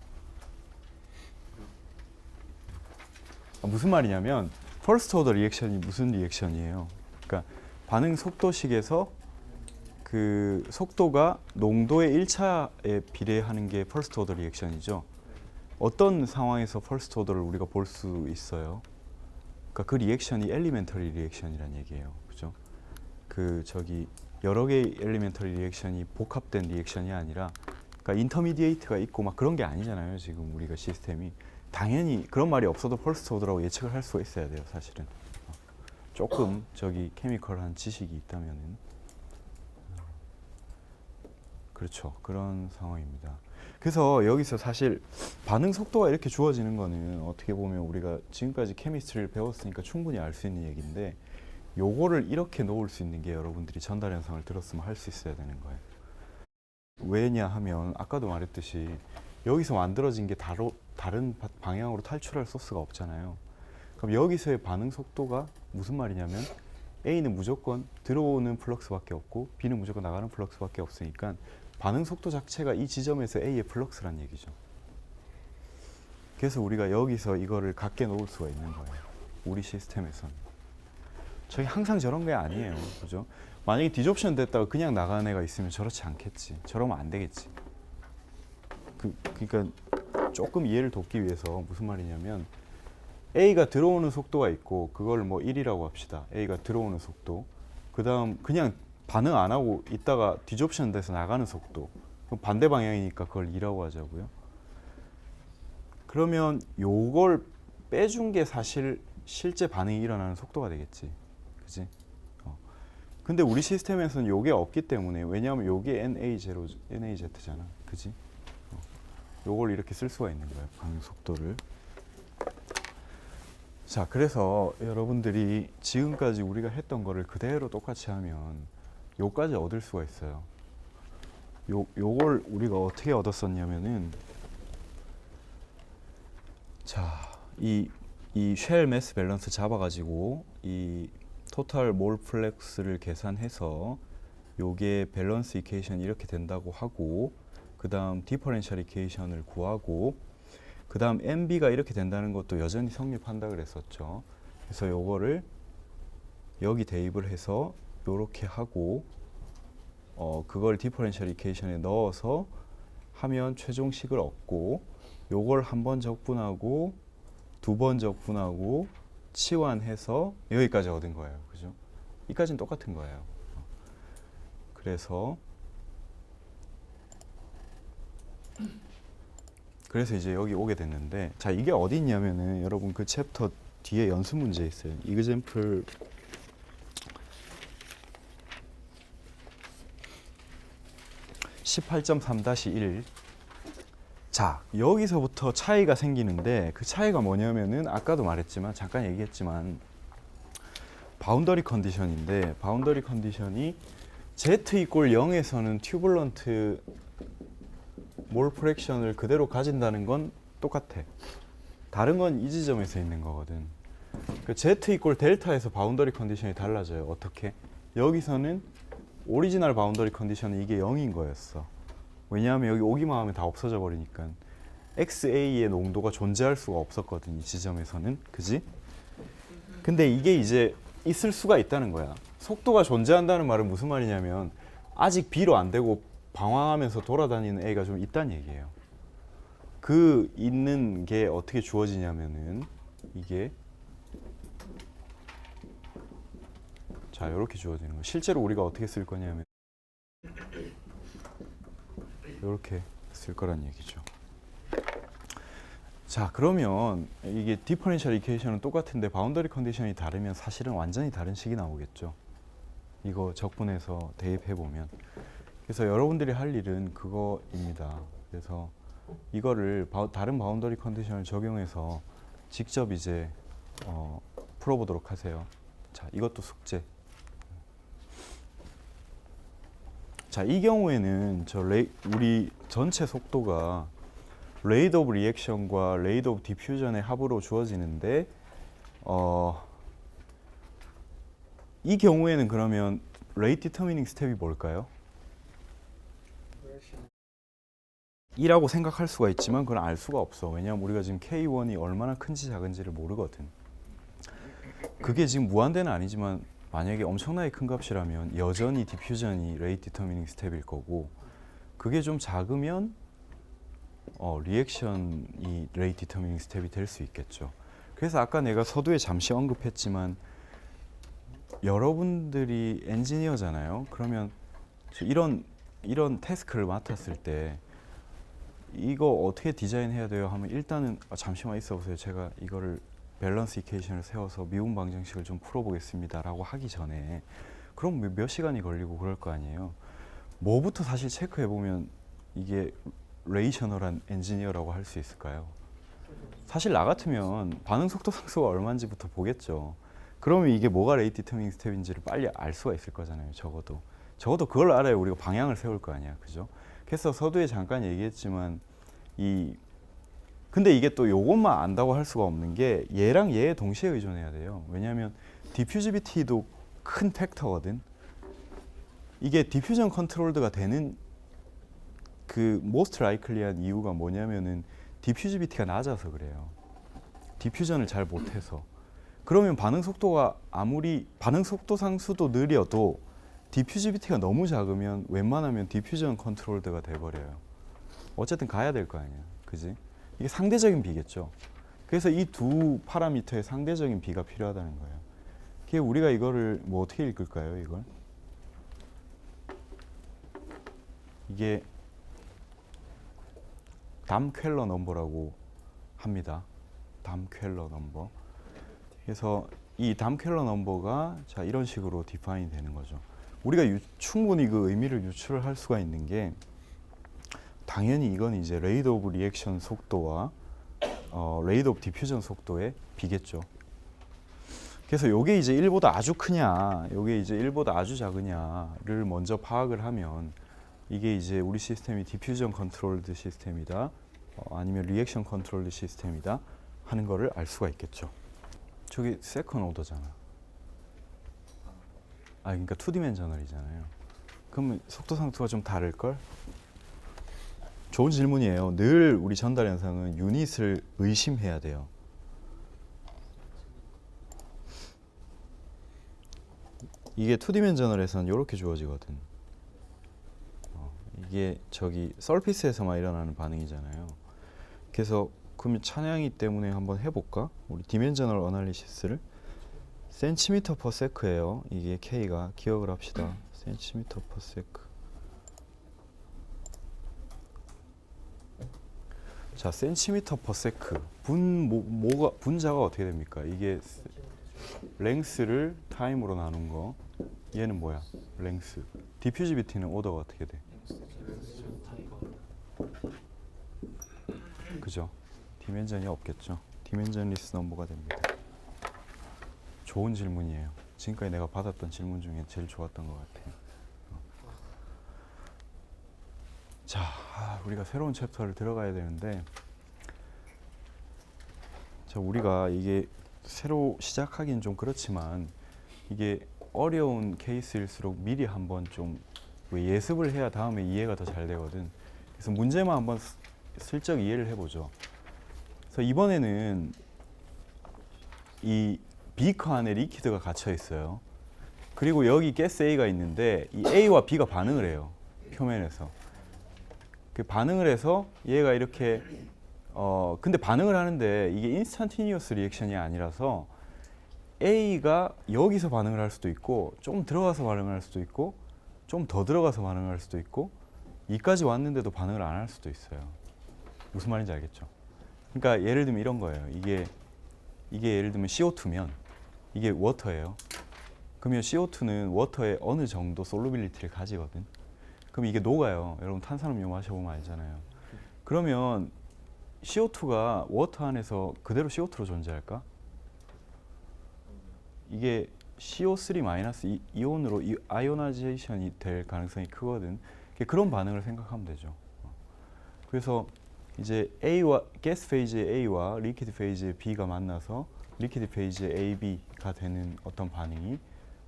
무슨 말이냐면 퍼스트 오더 리액션이 무슨 리액션이에요? 그러니까 반응 속도식에서 그 속도가 농도의 1차에 비례하는 게 퍼스트 오더 리액션이죠. 어떤 상황에서 퍼스트 오더를 우리가 볼 수 있어요? 그러니까 그 리액션이 엘리멘터리 리액션이란 얘기예요. 그죠? 그 저기 여러 개의 엘리멘터리 리액션이 복합된 리액션이 아니라, 그러니까 인터미디에이트가 있고 막 그런 게 아니잖아요. 지금 우리가 시스템이. 당연히 그런 말이 없어도 퍼스트 오더라고 예측을 할 수가 있어야 돼요. 사실은. 조금 저기 케미컬한 지식이 있다면은. 그렇죠. 그런 상황입니다. 그래서 여기서 사실 반응 속도가 이렇게 주어지는 거는 어떻게 보면 우리가 지금까지 케미스트리를 배웠으니까 충분히 알 수 있는 얘기인데, 요거를 이렇게 놓을 수 있는 게 여러분들이 전달 현상을 들었으면 할 수 있어야 되는 거예요. 왜냐 하면 아까도 말했듯이 여기서 만들어진 게 다른 방향으로 탈출할 소스가 없잖아요. 그럼 여기서의 반응 속도가 무슨 말이냐면 A는 무조건 들어오는 플럭스밖에 없고 B는 무조건 나가는 플럭스밖에 없으니까 반응 속도 자체가 이 지점에서 A의 플럭스란 얘기죠. 그래서 우리가 여기서 이거를 갖게 놓을 수가 있는 거예요. 우리 시스템에서는. 저희 항상 저런 게 아니에요. 그죠? 만약에 디졸션 됐다가 그냥 나가는 애가 있으면 저렇지 않겠지. 저러면 안 되겠지. 그러니까 조금 이해를 돕기 위해서 무슨 말이냐면 A가 들어오는 속도가 있고 그걸 뭐 1이라고 합시다. A가 들어오는 속도. 그 다음 그냥 반응 안 하고 있다가 디졸션 돼서 나가는 속도. 그럼 반대 방향이니까 그걸 2라고 하자고요. 그러면 요걸 빼준 게 사실 실제 반응이 일어나는 속도가 되겠지. 그지? 근데 우리 시스템에서는 요게 없기 때문에 왜냐하면 요게 NAZ잖아. 그지? 요걸 이렇게 쓸 수가 있는 거예요. 반응 속도를. 자, 그래서 여러분들이 지금까지 우리가 했던 거를 그대로 똑같이 하면 요까지 얻을 수가 있어요. 요걸 우리가 어떻게 얻었었냐면은 자, 이 쉘 매스 밸런스 잡아가지고 이 토탈 몰 플렉스를 계산해서 요게 밸런스 이퀘이션 이렇게 된다고 하고 그 다음 디퍼렌셜 이퀘이션을 구하고 그 다음 MB가 이렇게 된다는 것도 여전히 성립한다 그랬었죠. 그래서 요거를 여기 대입을 해서 요렇게 하고 그걸 디퍼렌셜 이퀘이션에 넣어서 하면 최종식을 얻고 요걸 한 번 적분하고 두 번 적분하고 치환해서 여기까지 얻은 거예요. 그죠? 이까지는 똑같은 거예요. 그래서 이제 여기 오게 됐는데 자, 이게 어디 있냐면은 여러분 그 챕터 뒤에 연습 문제 있어요. example 18.3-1. 자, 여기서부터 차이가 생기는데 그 차이가 뭐냐면은 아까도 말했지만 잠깐 얘기했지만 바운더리 컨디션인데 바운더리 컨디션이 Z 이꼴 0에서는 튜블런트 몰 프랙션을 그대로 가진다는 건 똑같아. 다른 건 이 지점에서 있는 거거든. 그 Z 이꼴 델타에서 바운더리 컨디션이 달라져요. 어떻게? 여기서는 오리지널 바운더리 컨디션은 이게 0인 거였어. 왜냐하면 여기 오기만 하면 다 없어져 버리니까 XA의 농도가 존재할 수가 없었거든. 이 지점에서는. 그지? 근데 이게 이제 있을 수가 있다는 거야. 속도가 존재한다는 말은 무슨 말이냐면 아직 B로 안 되고 방황하면서 돌아다니는 A가 좀 있다는 얘기예요. 그 있는 게 어떻게 주어지냐면은 이게 자, 이렇게 주어지는 거예요. 실제로 우리가 어떻게 쓸 거냐면 이렇게 쓸 거란 얘기죠. 자, 그러면 이게 디퍼런셜 이퀘이션은 똑같은데 바운더리 컨디션이 다르면 사실은 완전히 다른 식이 나오겠죠. 이거 적분해서 대입해 보면. 그래서 여러분들이 할 일은 그거입니다. 그래서 이거를 다른 바운더리 컨디션을 적용해서 직접 이제 풀어보도록 하세요. 자, 이것도 숙제. 자, 이 경우에는 우리 전체 속도가 레이트 오브 리액션과 레이트 오브 디퓨전의 합으로 주어지는데 이 경우에는 그러면 레이트 디터미닝 스텝이 뭘까요? 2라고 생각할 수가 있지만 그건 알 수가 없어. 왜냐하면 우리가 지금 K1이 얼마나 큰지 작은지를 모르거든. 그게 지금 무한대는 아니지만 만약에 엄청나게 큰 값이라면 여전히 디퓨전이 레이트 디터미닝 스텝일 거고 그게 좀 작으면 리액션이 레이트 디터미닝 스텝이 될 수 있겠죠. 그래서 아까 내가 서두에 잠시 언급했지만 여러분들이 엔지니어잖아요. 그러면 이런 태스크를 맡았을 때 이거 어떻게 디자인해야 돼요 하면 일단은 잠시만 있어 보세요. 제가 이거를 밸런스 이퀘이션을 세워서 미분 방정식을 좀 풀어보겠습니다 라고 하기 전에 그럼 몇 시간이 걸리고 그럴 거 아니에요. 뭐부터 사실 체크해보면 이게 레이셔널한 엔지니어라고 할 수 있을까요? 사실 나 같으면 반응 속도 상수가 얼마인지부터 보겠죠. 그러면 이게 뭐가 레이트 디터미닝 스텝인지를 빨리 알 수가 있을 거잖아요. 적어도 그걸 알아야 우리가 방향을 세울 거 아니야. 그죠? 그래서 서두에 잠깐 얘기했지만 근데 이게 또 요것만 안다고 할 수가 없는 게 얘랑 얘에 동시에 의존해야 돼요. 왜냐하면 디퓨지비티도 큰 팩터거든. 이게 디퓨전 컨트롤드가 되는 그 most likely한 이유가 뭐냐면은 디퓨지비티가 낮아서 그래요. 디퓨전을 잘 못해서. 그러면 반응 속도가 아무리 반응 속도 상수도 느려도 디퓨지비티가 너무 작으면 웬만하면 디퓨전 컨트롤드가 돼버려요. 어쨌든 가야 될 거 아니야, 그지? 이게 상대적인 비겠죠. 그래서 이 두 파라미터의 상대적인 비가 필요하다는 거예요. 그게 우리가 이거를 뭐 어떻게 읽을까요, 이걸? 이게 담 퀼러 넘버라고 합니다. 담 퀼러 넘버. 그래서 이 담 퀼러 넘버가 자 이런 식으로 디파인이 되는 거죠. 우리가 충분히 그 의미를 유출을 할 수가 있는 게 당연히 이건 이제 레이트 오브 리액션 속도와 레이트 오브 디퓨전 속도의 비겠죠. 그래서 요게 이제 1보다 아주 크냐, 요게 이제 1보다 아주 작으냐를 먼저 파악을 하면 이게 이제 우리 시스템이 디퓨전 컨트롤드 시스템이다, 아니면 리액션 컨트롤드 시스템이다 하는 거를 알 수가 있겠죠. 저기 세컨 오더잖아. 그러니까 2디멘셔널이잖아요. 그러면 속도 상수가 좀 다를걸? 좋은 질문이에요. 늘 우리 전달 현상은 유닛을 의심해야 돼요. 이게 2디멘셔널에서는 이렇게 주어지거든. 이게 저기 서피스에서만 일어나는 반응이잖아요. 그래서 그러면 찬양이 때문에 한번 해볼까? 우리 디멘셔널 어널리시스를 센티미터 퍼 세크예요. 이게 K가 기억을 합시다. 센티미터 퍼 세크. 자, 센티미터 퍼 세크. 분자가 어떻게 됩니까? 이게 랭스를 타임으로 나눈 거. 얘는 뭐야? 랭스. 디퓨지비티는 오더가 어떻게 돼? 그죠? 디멘전이 없겠죠. 디멘전리스 넘버가 됩니다. 좋은 질문이에요. 지금까지 내가 받았던 질문 중에 제일 좋았던 것 같아요. 자, 우리가 새로운 챕터를 들어가야 되는데, 자, 우리가 이게 새로 시작하기는 좀 그렇지만 이게 어려운 케이스일수록 미리 한번 좀 예습을 해야 다음에 이해가 더 잘 되거든. 그래서 문제만 한번 슬쩍 이해를 해보죠. 그래서 이번에는 이 비커 안에 리퀴드가 갇혀 있어요. 그리고 여기 가스 A가 있는데 이 A와 B가 반응을 해요. 표면에서. 그 반응을 해서 얘가 이렇게 근데 반응을 하는데 이게 인스탄티니어스 리액션이 아니라서 A가 여기서 반응을 할 수도 있고 좀 들어가서 반응을 할 수도 있고 좀 더 들어가서 반응을 할 수도 있고 이까지 왔는데도 반응을 안 할 수도 있어요. 무슨 말인지 알겠죠? 그러니까 예를 들면 이런 거예요. 이게 예를 들면 CO2면 이게 워터예요. 그러면 CO2는 워터의 어느 정도 솔루빌리티를 가지거든. 그럼 이게 녹아요. 여러분 탄산음료 마셔보면 알잖아요. 그러면 CO2가 워터 안에서 그대로 CO2로 존재할까? 이게 CO3- 이온으로 아이오나이제이션이 될 가능성이 크거든. 그런 반응을 생각하면 되죠. 그래서 이제 A와 가스 페이지의 A와 리퀴드 페이지의 B가 만나서 리퀴드 페이지의 AB가 되는 어떤 반응이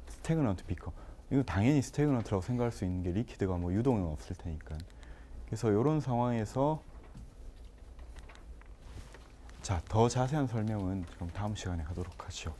스태그넌트 비커. 이거 당연히 스태그넌트라고 생각할 수 있는 게 리퀴드가 뭐 유동은 없을 테니까. 그래서 이런 상황에서 자, 더 자세한 설명은 그럼 다음 시간에 하도록 하죠.